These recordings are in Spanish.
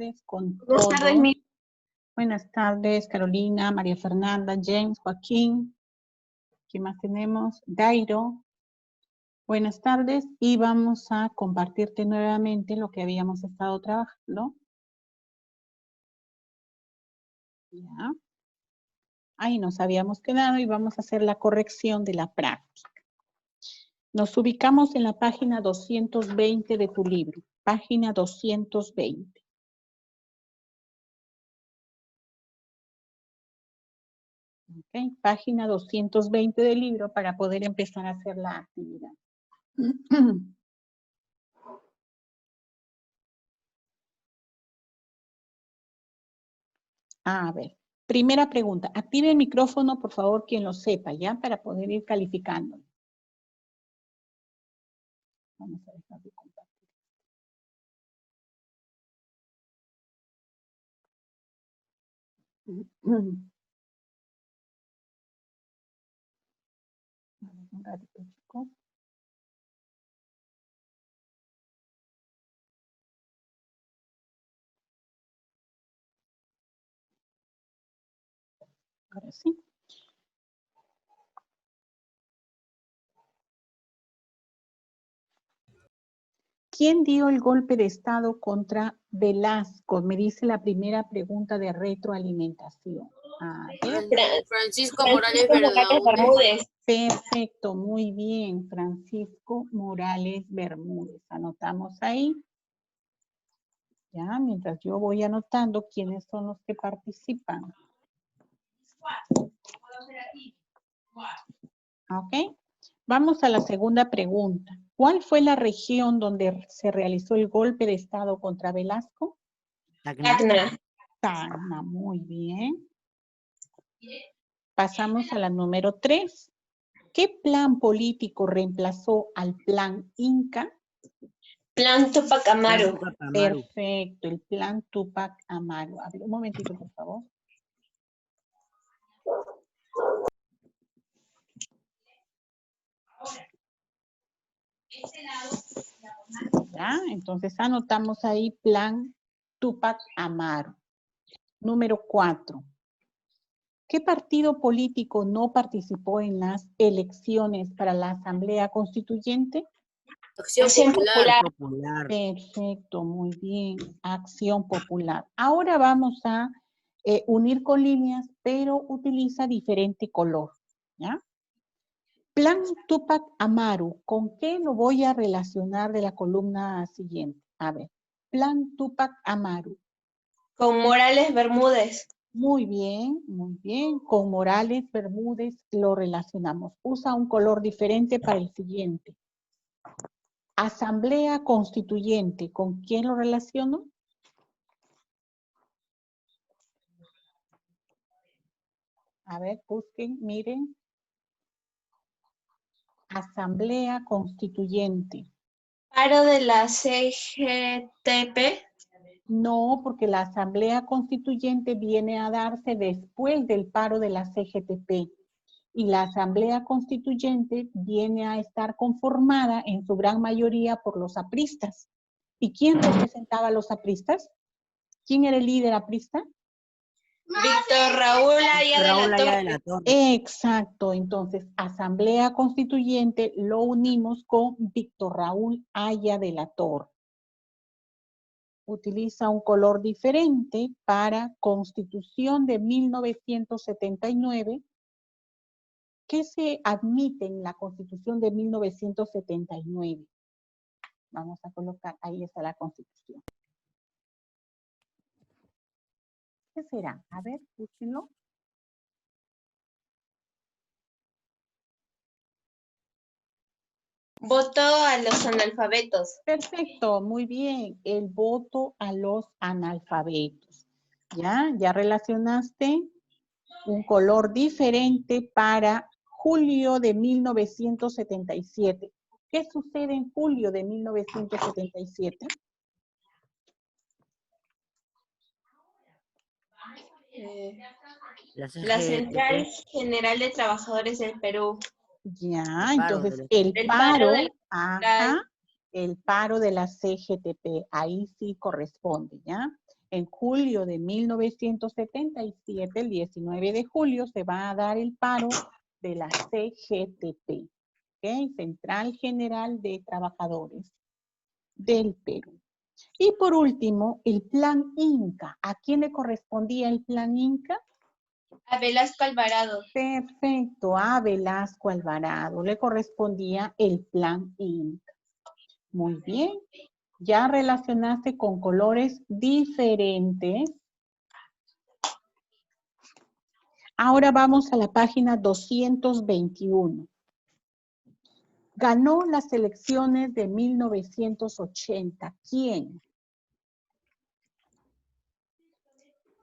tardes con Buenas todos. tardes, Buenas tardes, Carolina, María Fernanda, James, Joaquín. ¿Quién más tenemos? Dairo. Buenas tardes y vamos a compartirte nuevamente lo que habíamos estado trabajando. Ya. Ahí nos habíamos quedado y vamos a hacer la corrección de la práctica. Nos ubicamos en la página 220 de tu libro. Página 220. Ok, página 220 del libro para poder empezar a hacer la actividad. A ver, primera pregunta. Active el micrófono, por favor, quien lo sepa, ¿ya? Para poder ir calificando. Vamos a dejar de compartir. Un ratito, chicos. Ahora sí. ¿Quién dio el golpe de Estado contra Velasco? Me dice la primera pregunta de retroalimentación. A ver. Francisco Morales Bermúdez. Perfecto, muy bien. Francisco Morales Bermúdez. Anotamos ahí. Ya, mientras yo voy anotando quiénes son los que participan. Ok. Vamos a la segunda pregunta. ¿Cuál fue la región donde se realizó el golpe de Estado contra Velasco? Tacna. Tacna, muy bien. Pasamos a la número 3. ¿Qué plan político reemplazó al plan Inca? Plan Tupac Amaru. Perfecto, el plan Tupac Amaru. A ver, un momentito, por favor. ¿Ya? Entonces anotamos ahí plan Tupac Amaru. Número 4. ¿Qué partido político no participó en las elecciones para la Asamblea Constituyente? Acción Popular. Perfecto, muy bien. Acción Popular. Ahora vamos a unir con líneas, pero utiliza diferente color. ¿Ya? Plan Tupac Amaru. ¿Con qué lo voy a relacionar de la columna siguiente? A ver. Plan Tupac Amaru. Con Morales Bermúdez. Muy bien, muy bien. Con Morales Bermúdez lo relacionamos. Usa un color diferente para el siguiente. Asamblea Constituyente. ¿Con quién lo relaciono? A ver, busquen, miren. Asamblea Constituyente. Paro de la CGTP. No, porque la Asamblea Constituyente viene a darse después del paro de la CGTP. Y la Asamblea Constituyente viene a estar conformada en su gran mayoría por los apristas. ¿Y quién representaba a los apristas? ¿Quién era el líder aprista? Víctor Raúl Aya de la Torre. Exacto, entonces Asamblea Constituyente lo unimos con Víctor Raúl Aya de la Torre. Utiliza un color diferente para Constitución de 1979. ¿Qué se admite en la Constitución de 1979? Vamos a colocar, ahí está la Constitución. ¿Qué será? A ver, búsquenlo. Voto a los analfabetos. Perfecto, muy bien. El voto a los analfabetos. ¿Ya relacionaste un color diferente para julio de 1977. ¿Qué sucede en julio de 1977? La Central General de Trabajadores del Perú. Ya, entonces el paro de la CGTP, ahí sí corresponde, ¿ya? En julio de 1977, el 19 de julio, se va a dar el paro de la CGTP, ¿ok? Central General de Trabajadores del Perú. Y por último, el Plan Inca. ¿A quién le correspondía el Plan Inca? A Velasco Alvarado. Perfecto, a Velasco Alvarado le correspondía el Plan Inca. Muy bien, ya relacionaste con colores diferentes. Ahora vamos a la página 221. Ganó las elecciones de 1980. ¿Quién?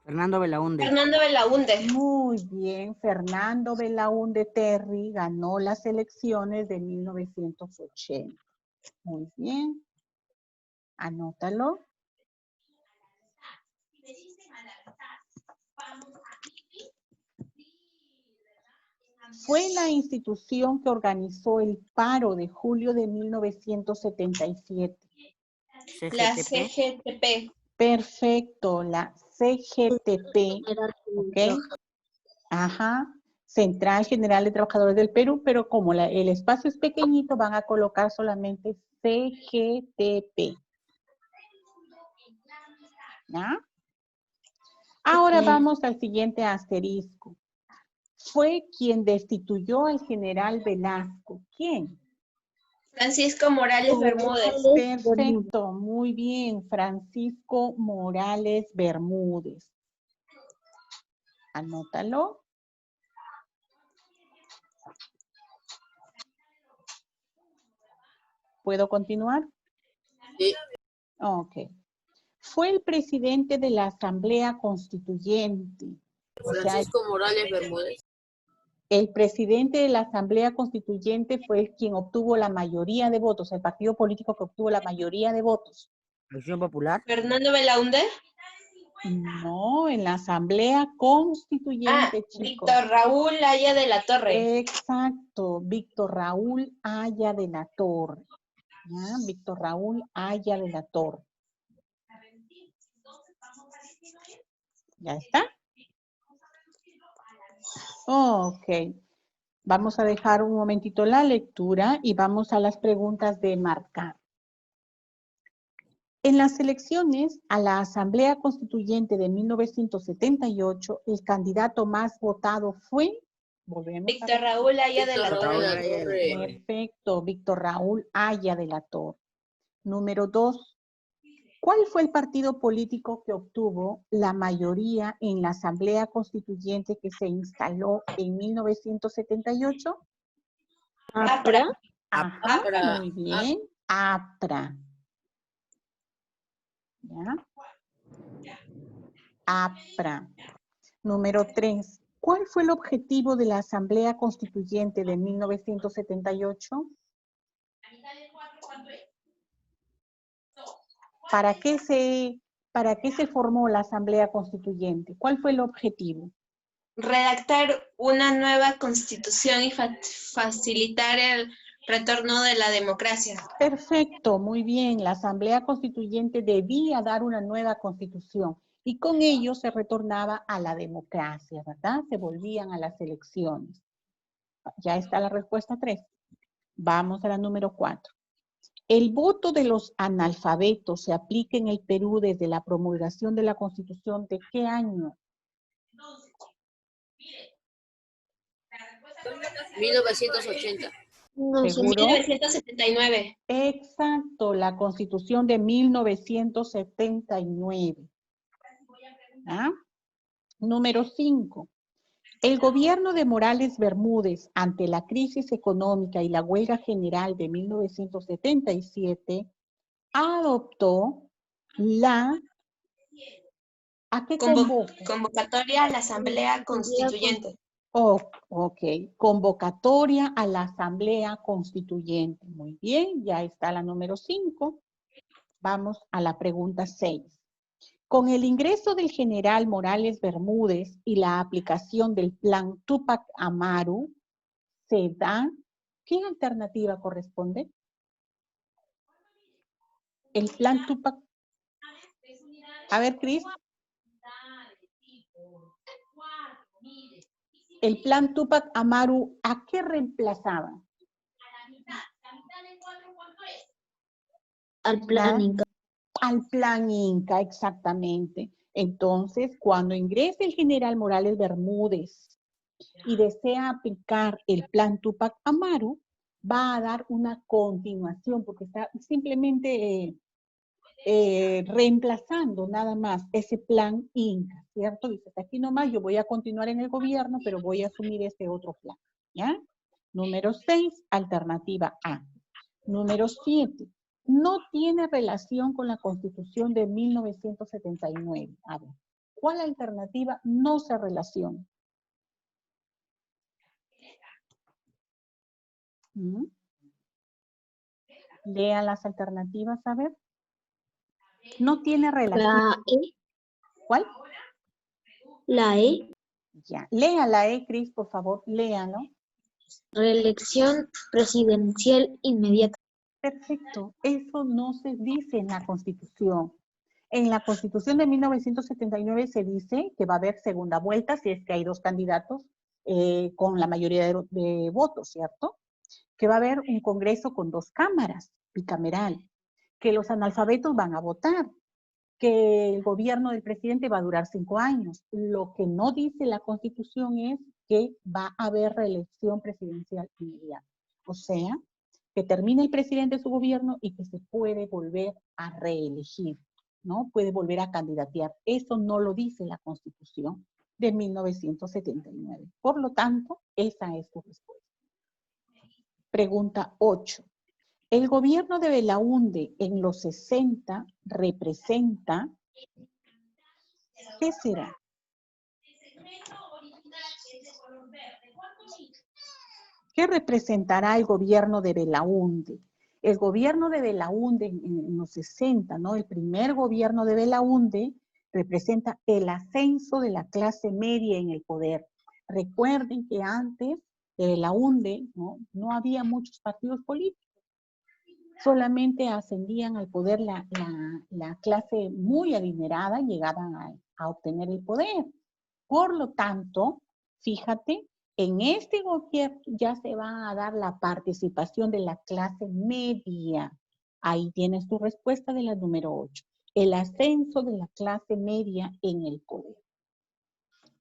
Fernando Belaúnde. Fernando Belaúnde. Muy bien, Fernando Belaúnde Terry ganó las elecciones de 1980. Muy bien, anótalo. Fue la institución que organizó el paro de julio de 1977. La CGTP. CGTP. Perfecto, la CGTP, ¿ok? Ajá, Central General de Trabajadores del Perú, pero como el espacio es pequeñito, van a colocar solamente CGTP. ¿Ya? Ahora vamos al siguiente asterisco. Fue quien destituyó al general Velasco. ¿Quién? Francisco Morales Bermúdez. Perfecto, muy bien. Francisco Morales Bermúdez. Anótalo. ¿Puedo continuar? Sí. Ok. Fue el presidente de la Asamblea Constituyente. Francisco Morales Bermúdez. El presidente de la Asamblea Constituyente fue quien obtuvo la mayoría de votos, el partido político que obtuvo la mayoría de votos. Acción Popular. Fernando Belaúnde. No, en la Asamblea Constituyente, chicos. Víctor Raúl Haya de la Torre. Exacto, Víctor Raúl Haya de la Torre. ¿Ya? Víctor Raúl Haya de la Torre. ¿Ya está? Ok. Vamos a dejar un momentito la lectura y vamos a las preguntas de marcar. En las elecciones a la Asamblea Constituyente de 1978, el candidato más votado fue... Volvemos Víctor Raúl Haya de la Torre. Torre. Perfecto, Víctor Raúl Haya de la Torre. Número 2. ¿Cuál fue el partido político que obtuvo la mayoría en la Asamblea Constituyente que se instaló en 1978? APRA. Ajá, APRA. muy bien. APRA. ¿Ya? APRA. Número 3. ¿Cuál fue el objetivo de la Asamblea Constituyente de 1978? ¿Para qué se formó la Asamblea Constituyente? ¿Cuál fue el objetivo? Redactar una nueva constitución y facilitar el retorno de la democracia. Perfecto, muy bien. La Asamblea Constituyente debía dar una nueva constitución y con ello se retornaba a la democracia, ¿verdad? Se volvían a las elecciones. Ya está la respuesta 3. Vamos a la número 4. ¿El voto de los analfabetos se aplica en el Perú desde la promulgación de la Constitución de qué año? 1980. ¿Seguro? 1979. Exacto, la Constitución de 1979. ¿Ah? Número 5. El gobierno de Morales Bermúdez, ante la crisis económica y la huelga general de 1977, adoptó la... ¿A qué convoca? Convocatoria a la Asamblea Constituyente. Oh, ok, convocatoria a la Asamblea Constituyente. Muy bien, ya está la número 5. Vamos a la pregunta 6. Con el ingreso del general Morales Bermúdez y la aplicación del plan Tupac Amaru, se da... ¿Qué alternativa corresponde? El plan Tupac... A ver, Cris. El plan Tupac Amaru, ¿a qué reemplazaba? Al plan Inca. Al plan Inca, exactamente. Entonces, cuando ingrese el general Morales Bermúdez y desea aplicar el plan Tupac Amaru, va a dar una continuación, porque está simplemente reemplazando nada más ese plan Inca, ¿cierto? Dice, aquí nomás yo voy a continuar en el gobierno, pero voy a asumir este otro plan, ¿ya? Número 6, alternativa A. Número 7, no tiene relación con la Constitución de 1979. A ver, ¿cuál alternativa no se relaciona? Lea las alternativas, a ver. No tiene relación. La E. ¿Cuál? La E. Ya, lea la E, Cris, por favor, léalo. Reelección presidencial inmediata. Perfecto, eso no se dice en la Constitución. En la Constitución de 1979 se dice que va a haber segunda vuelta si es que hay dos candidatos con la mayoría de votos, ¿cierto? Que va a haber un Congreso con dos cámaras, bicameral, que los analfabetos van a votar, que el gobierno del presidente va a durar 5 años. Lo que no dice la Constitución es que va a haber reelección presidencial inmediata. O sea, que termine el presidente su gobierno y que se puede volver a reelegir, ¿no? Puede volver a candidatear. Eso no lo dice la Constitución de 1979. Por lo tanto, esa es su respuesta. Pregunta 8. El gobierno de Belaúnde en los 60 representa, ¿qué será? ¿Qué representará el gobierno de Belaúnde? El gobierno de Belaúnde en los 60, ¿no? El primer gobierno de Belaúnde representa el ascenso de la clase media en el poder. Recuerden que antes de Belaúnde, no había muchos partidos políticos. Solamente ascendían al poder la clase muy adinerada, llegaban a obtener el poder. Por lo tanto, fíjate, en este gobierno ya se va a dar la participación de la clase media. Ahí tienes tu respuesta de la número 8. El ascenso de la clase media en el poder.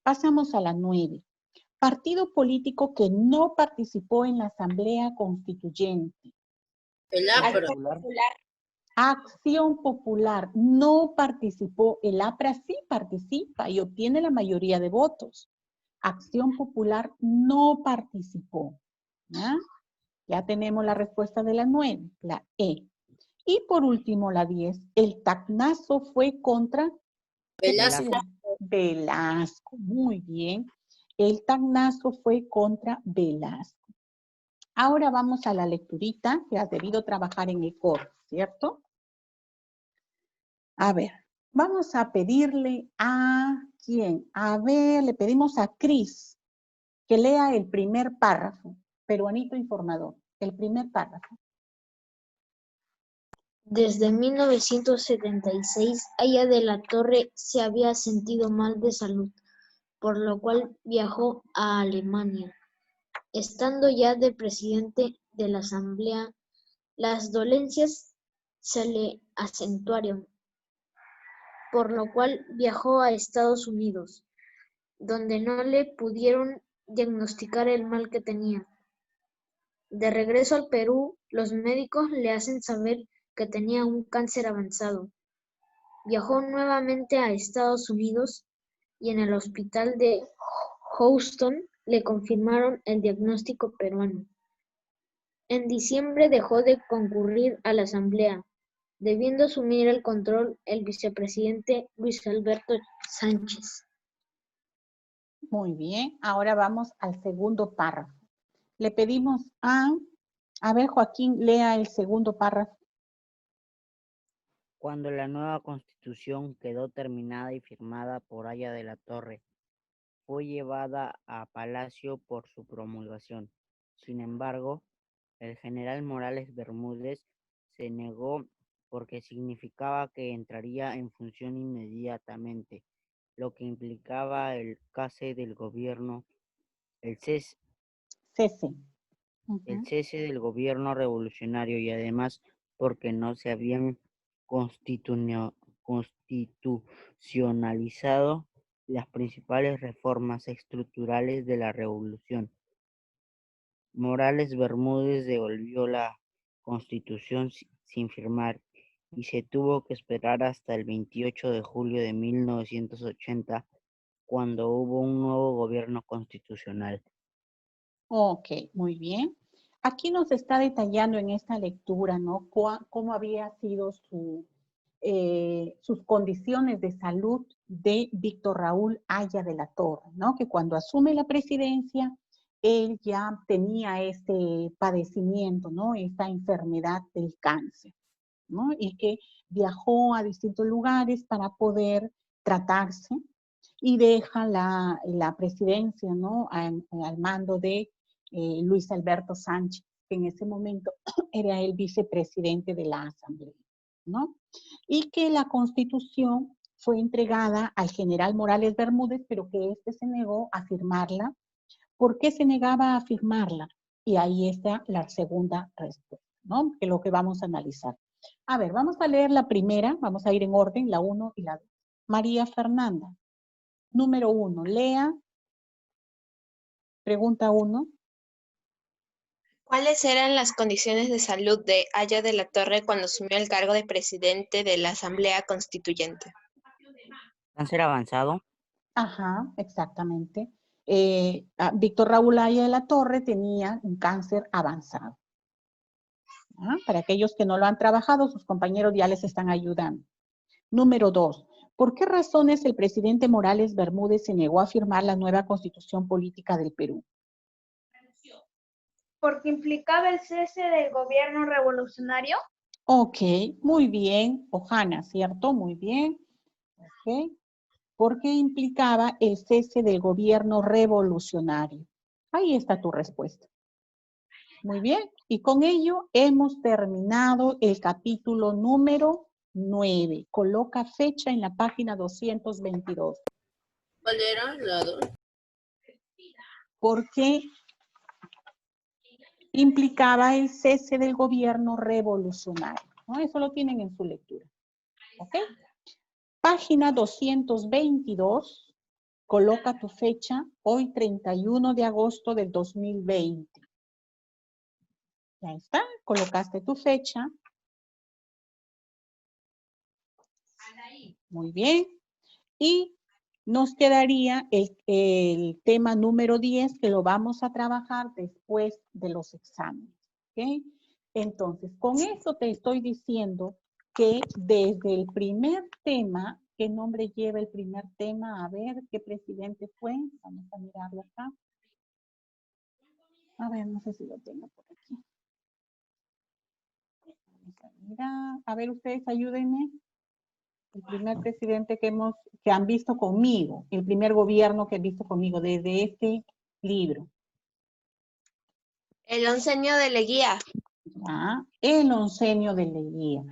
Pasamos a la 9. Partido político que no participó en la Asamblea Constituyente. El APRA. Acción Popular no participó, el APRA sí participa y obtiene la mayoría de votos. Acción Popular no participó. ¿Ya? Ya tenemos la respuesta de la 9, la E. Y por último, la 10, el tacnazo fue contra Velasco. Velasco. Muy bien. El tacnazo fue contra Velasco. Ahora vamos a la lecturita que has debido trabajar en el coro, ¿cierto? A ver, vamos a pedirle a ¿quién? A ver, le pedimos a Cris que lea el primer párrafo. Peruanito informador, el primer párrafo. Desde 1976, Aya de la Torre se había sentido mal de salud, por lo cual viajó a Alemania. Estando ya de presidente de la Asamblea, las dolencias se le acentuaron, por lo cual viajó a Estados Unidos, donde no le pudieron diagnosticar el mal que tenía. De regreso al Perú, los médicos le hacen saber que tenía un cáncer avanzado. Viajó nuevamente a Estados Unidos y en el hospital de Houston le confirmaron el diagnóstico peruano. En diciembre dejó de concurrir a la asamblea, debiendo asumir el control el vicepresidente Luis Alberto Sánchez. Muy bien, ahora vamos al segundo párrafo. Le pedimos a ver, Joaquín, lea el segundo párrafo. Cuando la nueva constitución quedó terminada y firmada por Aya de la Torre, fue llevada a Palacio por su promulgación. Sin embargo, el general Morales Bermúdez se negó porque significaba que entraría en función inmediatamente, lo que implicaba el cese del gobierno, el cese, Cese. el Ujú. cese del gobierno revolucionario y además porque no se habían constitucionalizado las principales reformas estructurales de la revolución. Morales Bermúdez devolvió la Constitución sin firmar y se tuvo que esperar hasta el 28 de julio de 1980, cuando hubo un nuevo gobierno constitucional. Ok, muy bien. Aquí nos está detallando en esta lectura, ¿no? Cómo había sido sus condiciones de salud de Víctor Raúl Haya de la Torre, ¿no? Que cuando asume la presidencia, él ya tenía este padecimiento, ¿no? Esta enfermedad del cáncer, ¿no? Y que viajó a distintos lugares para poder tratarse y deja la presidencia, ¿no? Al mando de Luis Alberto Sánchez, que en ese momento era el vicepresidente de la Asamblea, ¿no? Y que la Constitución fue entregada al general Morales Bermúdez, pero que éste se negó a firmarla. ¿Por qué se negaba a firmarla? Y ahí está la segunda respuesta, ¿no? Que es lo que vamos a analizar. A ver, vamos a leer la primera, vamos a ir en orden, la 1 y la 2. María Fernanda. Número 1, lea. Pregunta 1. ¿Cuáles eran las condiciones de salud de Haya de la Torre cuando asumió el cargo de presidente de la Asamblea Constituyente? ¿Cáncer avanzado? Ajá, exactamente. Víctor Raúl Haya de la Torre tenía un cáncer avanzado. Para aquellos que no lo han trabajado, sus compañeros ya les están ayudando. Número 2. ¿Por qué razones el presidente Morales Bermúdez se negó a firmar la nueva Constitución Política del Perú? Porque implicaba el cese del gobierno revolucionario. Ok, muy bien, Ojana, ¿cierto? Muy bien. Ok. Porque implicaba el cese del gobierno revolucionario. Ahí está tu respuesta. Muy bien, y con ello hemos terminado el capítulo número 9. Coloca fecha en la página 222. ¿Cuál era la 2? Porque implicaba el cese del gobierno revolucionario, ¿no? Eso lo tienen en su lectura. ¿Ok? Página 222, coloca tu fecha, hoy 31 de agosto del 2020. Ya está, colocaste tu fecha. Muy bien. Y nos quedaría el tema número 10, que lo vamos a trabajar después de los exámenes. ¿Ok? Entonces, con eso te estoy diciendo que desde el primer tema, ¿qué nombre lleva el primer tema? A ver, ¿qué presidente fue? Vamos a mirarlo acá. A ver, no sé si lo tengo por aquí. Vamos a mirar. A ver, ustedes ayúdenme. El primer presidente que han visto conmigo, el primer gobierno que han visto conmigo desde este libro. El oncenio de Leguía. ¿Ya? El oncenio de Leguía.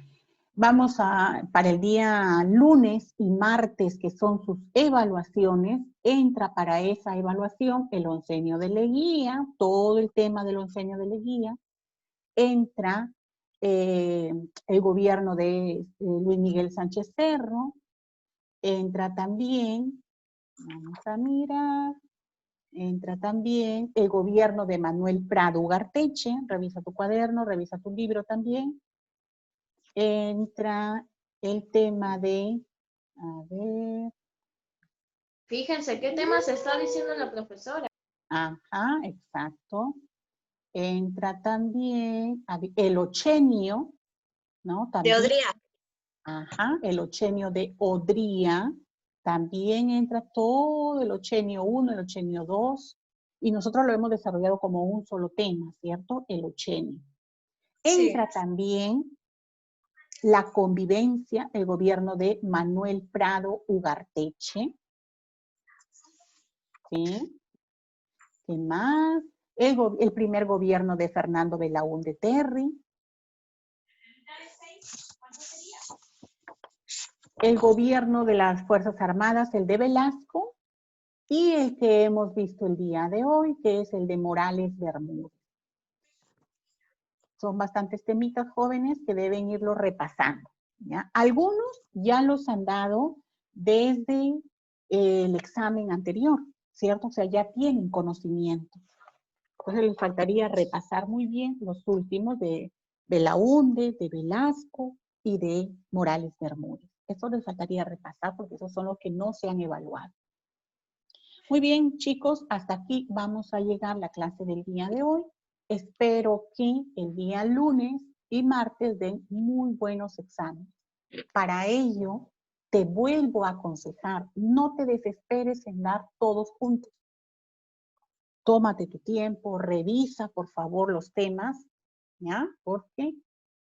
Vamos para el día lunes y martes, que son sus evaluaciones, entra para esa evaluación el oncenio de Leguía, todo el tema del oncenio de Leguía, entra el gobierno de Luis Miguel Sánchez Cerro, entra también, vamos a mirar, entra también el gobierno de Manuel Prado Ugarteche, revisa tu cuaderno, revisa tu libro también. Entra el tema de, a ver. Fíjense qué tema se está diciendo la profesora. Ajá, exacto. Entra también el ochenio, ¿no? De También. Odría. Ajá, el ochenio de Odría. También entra todo el ochenio 1, el ochenio 2, y nosotros lo hemos desarrollado como un solo tema, ¿cierto? El ochenio. Entra también la convivencia, el gobierno de Manuel Prado Ugarteche. ¿Sí? ¿Qué más? El primer gobierno de Fernando Belaúnde Terry. el gobierno de las Fuerzas Armadas, el de Velasco, y el que hemos visto el día de hoy, que es el de Morales Bermúdez. Son bastantes temitas jóvenes que deben irlo repasando, ¿ya? Algunos ya los han dado desde el examen anterior, ¿cierto? O sea, ya tienen conocimiento. Entonces les faltaría repasar muy bien los últimos de Belaúnde, de Velasco y de Morales Bermúdez. Eso les faltaría repasar porque esos son los que no se han evaluado. Muy bien, chicos, hasta aquí vamos a llegar la clase del día de hoy. Espero que el día lunes y martes den muy buenos exámenes. Para ello, te vuelvo a aconsejar, no te desesperes en dar todos juntos. Tómate tu tiempo, revisa por favor los temas, ¿ya? Porque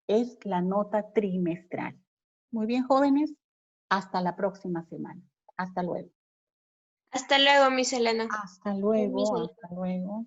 es la nota trimestral. Muy bien, jóvenes, hasta la próxima semana. Hasta luego. Hasta luego, Miss Elena. Hasta luego, hasta luego.